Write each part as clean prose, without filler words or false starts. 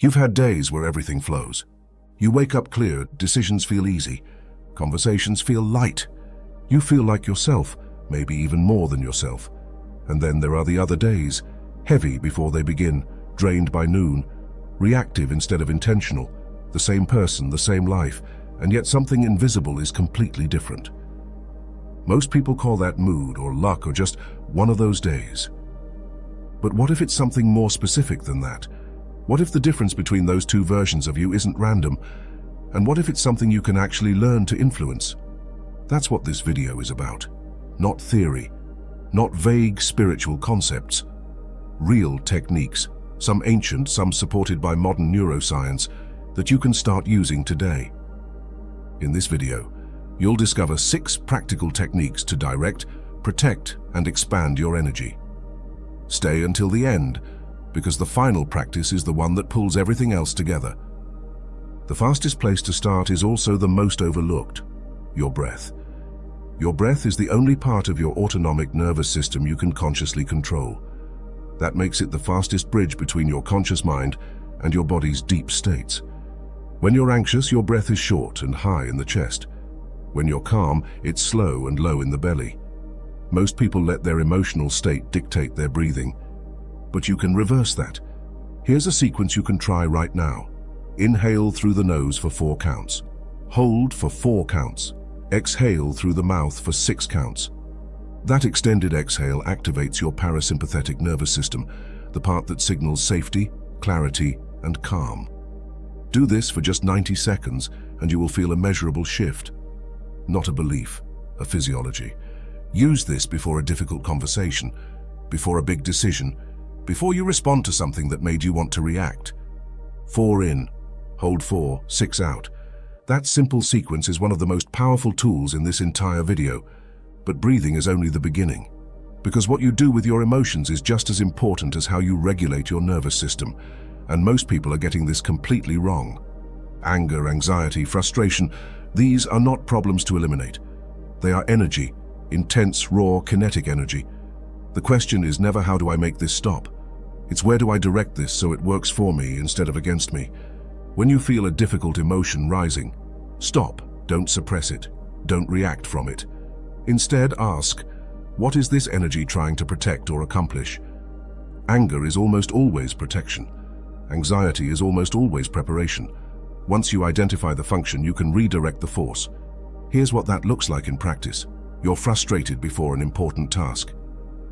You've had days where everything flows. You wake up clear, decisions feel easy, conversations feel light. You feel like yourself, maybe even more than yourself. And then there are the other days, heavy before they begin, drained by noon, reactive instead of intentional, the same person, the same life, and yet something invisible is completely different. Most people call that mood or luck or just one of those days. But what if it's something more specific than that? What if the difference between those two versions of you isn't random? And what if it's something you can actually learn to influence? That's what this video is about. Not theory, not vague spiritual concepts. Real techniques, some ancient, some supported by modern neuroscience, that you can start using today. In this video, you'll discover 6 practical techniques to direct, protect, and expand your energy. Stay until the end, because the final practice is the one that pulls everything else together. The fastest place to start is also the most overlooked: your breath. Your breath is the only part of your autonomic nervous system you can consciously control. That makes it the fastest bridge between your conscious mind and your body's deep states. When you're anxious, your breath is short and high in the chest. When you're calm, it's slow and low in the belly. Most people let their emotional state dictate their breathing. But you can reverse that. Here's a sequence you can try right now. Inhale through the nose for 4 counts. Hold for 4 counts. Exhale through the mouth for 6 counts. That extended exhale activates your parasympathetic nervous system, the part that signals safety, clarity, and calm. Do this for just 90 seconds and you will feel a measurable shift. Not a belief, a physiology. Use this before a difficult conversation, before a big decision, before you respond to something that made you want to react. 4 in, hold 4, 6 out. That simple sequence is one of the most powerful tools in this entire video. But breathing is only the beginning. Because what you do with your emotions is just as important as how you regulate your nervous system. And most people are getting this completely wrong. Anger, anxiety, frustration, these are not problems to eliminate. They are energy, intense, raw, kinetic energy. The question is never how do I make this stop? It's where do I direct this so it works for me instead of against me? When you feel a difficult emotion rising, stop, don't suppress it, don't react from it. Instead ask, what is this energy trying to protect or accomplish? Anger is almost always protection. Anxiety is almost always preparation. Once you identify the function, you can redirect the force. Here's what that looks like in practice. You're frustrated before an important task.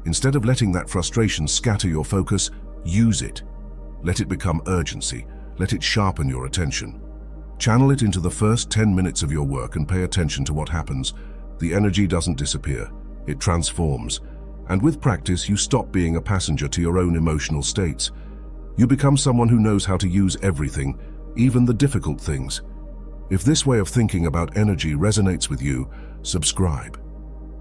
Instead of letting that frustration scatter your focus, use it. Let it become urgency. Let it sharpen your attention. Channel it into the first 10 minutes of your work and pay attention to what happens. The energy doesn't disappear. It transforms. And with practice, you stop being a passenger to your own emotional states. You become someone who knows how to use everything, even the difficult things. If this way of thinking about energy resonates with you, subscribe.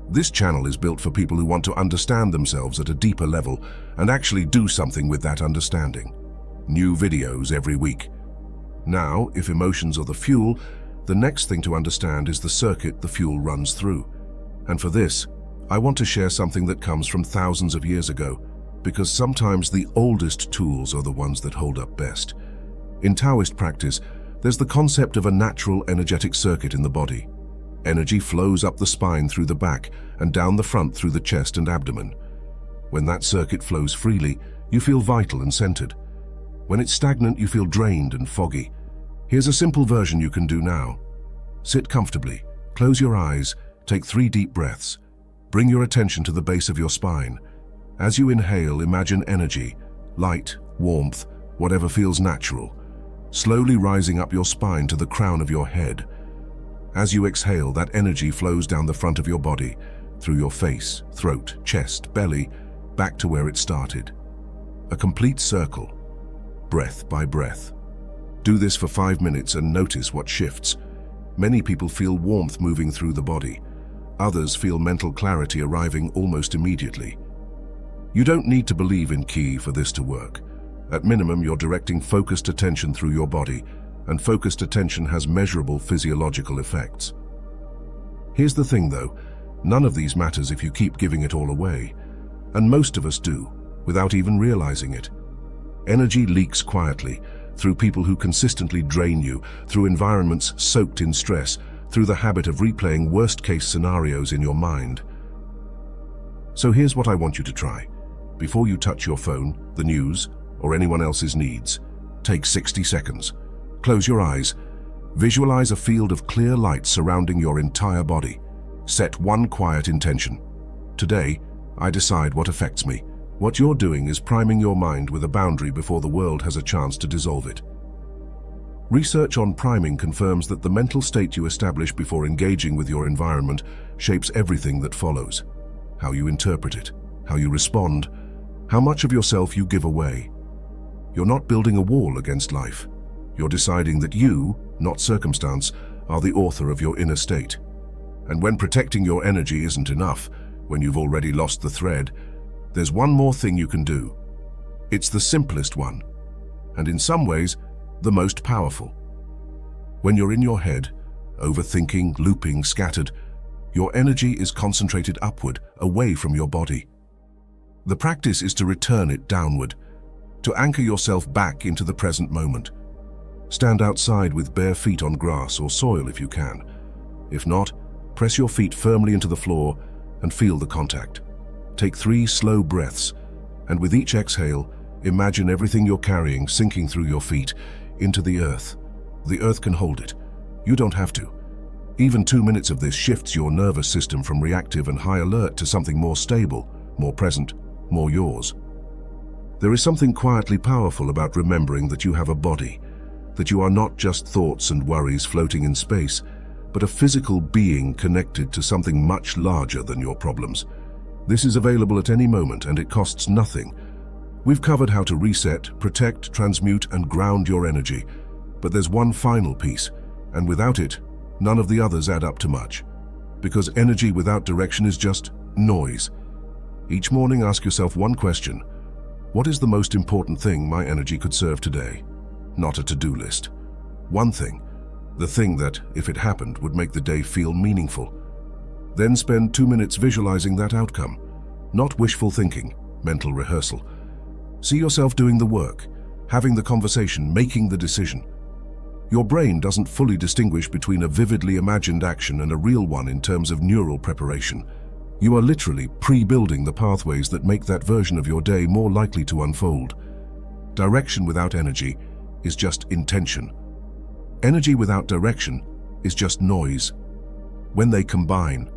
This channel is built for people who want to understand themselves at a deeper level and actually do something with that understanding. New videos every week. Now, if emotions are the fuel, the next thing to understand is the circuit the fuel runs through. And for this, I want to share something that comes from thousands of years ago, because sometimes the oldest tools are the ones that hold up best. In Taoist practice, there's the concept of a natural energetic circuit in the body. Energy flows up the spine through the back and down the front through the chest and abdomen. When that circuit flows freely, you feel vital and centered. When it's stagnant, you feel drained and foggy. Here's a simple version you can do now. Sit comfortably, close your eyes, take 3 deep breaths. Bring your attention to the base of your spine. As you inhale, imagine energy, light, warmth, whatever feels natural, slowly rising up your spine to the crown of your head. As you exhale, that energy flows down the front of your body, through your face, throat, chest, belly, back to where it started. A complete circle, breath by breath. Do this for 5 minutes and notice what shifts. Many people feel warmth moving through the body. Others feel mental clarity arriving almost immediately. You don't need to believe in Qi for this to work. At minimum, you're directing focused attention through your body, and focused attention has measurable physiological effects. Here's the thing though, none of these matters if you keep giving it all away. And most of us do, without even realizing it. Energy leaks quietly, through people who consistently drain you, through environments soaked in stress, through the habit of replaying worst-case scenarios in your mind. So here's what I want you to try. Before you touch your phone, the news, or anyone else's needs, take 60 seconds. Close your eyes. Visualize a field of clear light surrounding your entire body. Set one quiet intention. Today, I decide what affects me. What you're doing is priming your mind with a boundary before the world has a chance to dissolve it. Research on priming confirms that the mental state you establish before engaging with your environment shapes everything that follows. How you interpret it, how you respond, how much of yourself you give away. You're not building a wall against life. You're deciding that you, not circumstance, are the author of your inner state. And when protecting your energy isn't enough, when you've already lost the thread, there's one more thing you can do. It's the simplest one, and in some ways, the most powerful. When you're in your head, overthinking, looping, scattered, your energy is concentrated upward, away from your body. The practice is to return it downward, to anchor yourself back into the present moment. Stand outside with bare feet on grass or soil if you can. If not, press your feet firmly into the floor and feel the contact. Take 3 slow breaths, and with each exhale, imagine everything you're carrying sinking through your feet into the earth. The earth can hold it. You don't have to. Even 2 minutes of this shifts your nervous system from reactive and high alert to something more stable, more present, more yours. There is something quietly powerful about remembering that you have a body, that you are not just thoughts and worries floating in space, but a physical being connected to something much larger than your problems. This is available at any moment, and it costs nothing. We've covered how to reset, protect, transmute, and ground your energy. But there's one final piece, and without it, none of the others add up to much. Because energy without direction is just noise. Each morning, ask yourself one question. What is the most important thing my energy could serve today? Not a to-do list. One thing. The thing that, if it happened, would make the day feel meaningful. Then spend 2 minutes visualizing that outcome. Not wishful thinking, mental rehearsal. See yourself doing the work, having the conversation, making the decision. Your brain doesn't fully distinguish between a vividly imagined action and a real one in terms of neural preparation. You are literally pre-building the pathways that make that version of your day more likely to unfold. Direction without energy is just intention. Energy without direction is just noise. When they combine,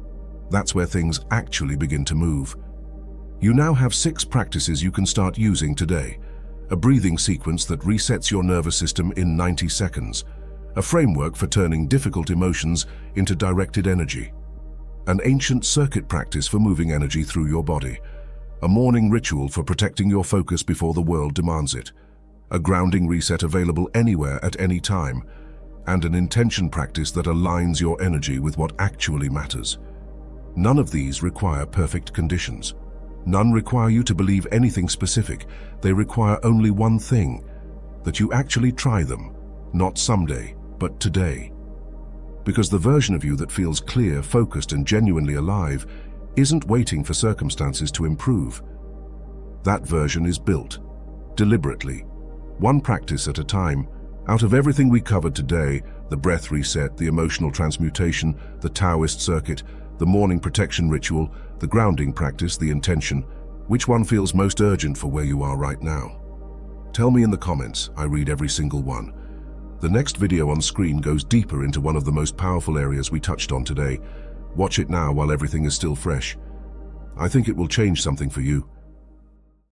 that's where things actually begin to move. You now have 6 practices you can start using today. A breathing sequence that resets your nervous system in 90 seconds. A framework for turning difficult emotions into directed energy. An ancient circuit practice for moving energy through your body. A morning ritual for protecting your focus before the world demands it. A grounding reset available anywhere at any time. And an intention practice that aligns your energy with what actually matters. None of these require perfect conditions. None require you to believe anything specific. They require only one thing, that you actually try them, not someday, but today. Because the version of you that feels clear, focused, and genuinely alive isn't waiting for circumstances to improve. That version is built, deliberately, one practice at a time. Out of everything we covered today, the breath reset, the emotional transmutation, the Taoist circuit, the morning protection ritual, the grounding practice, the intention, which one feels most urgent for where you are right now? Tell me in the comments. I read every single one. The next video on screen goes deeper into one of the most powerful areas we touched on today. Watch it now while everything is still fresh. I think it will change something for you.